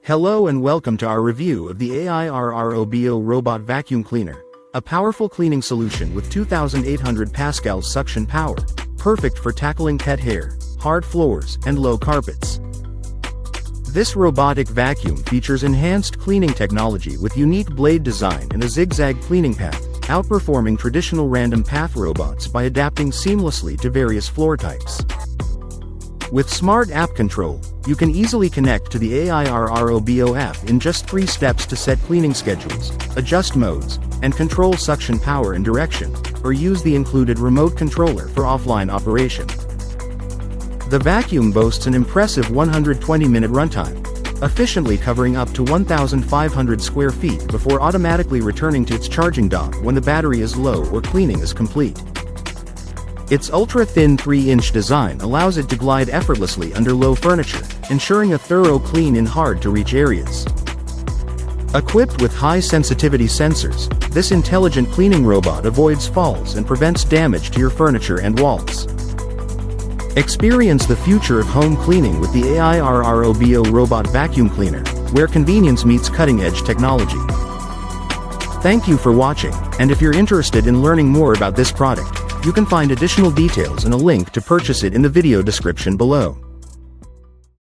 Hello and welcome to our review of the AIRROBO Robot Vacuum Cleaner, a powerful cleaning solution with 2,800 pascals suction power, perfect for tackling pet hair, hard floors, and low carpets. This robotic vacuum features enhanced cleaning technology with unique blade design and a zigzag cleaning path, outperforming traditional random path robots by adapting seamlessly to various floor types. With smart app control, you can easily connect to the AIRROBO app in just 3 steps to set cleaning schedules, adjust modes, and control suction power and direction, or use the included remote controller for offline operation. The vacuum boasts an impressive 120-minute runtime, efficiently covering up to 1,500 square feet before automatically returning to its charging dock when the battery is low or cleaning is complete. Its ultra-thin 3-inch design allows it to glide effortlessly under low furniture, ensuring a thorough clean in hard-to-reach areas. Equipped with high-sensitivity sensors, this intelligent cleaning robot avoids falls and prevents damage to your furniture and walls. Experience the future of home cleaning with the AIRROBO Robot Vacuum Cleaner, where convenience meets cutting-edge technology. Thank you for watching, and if you're interested in learning more about this product, you can find additional details and a link to purchase it in the video description below.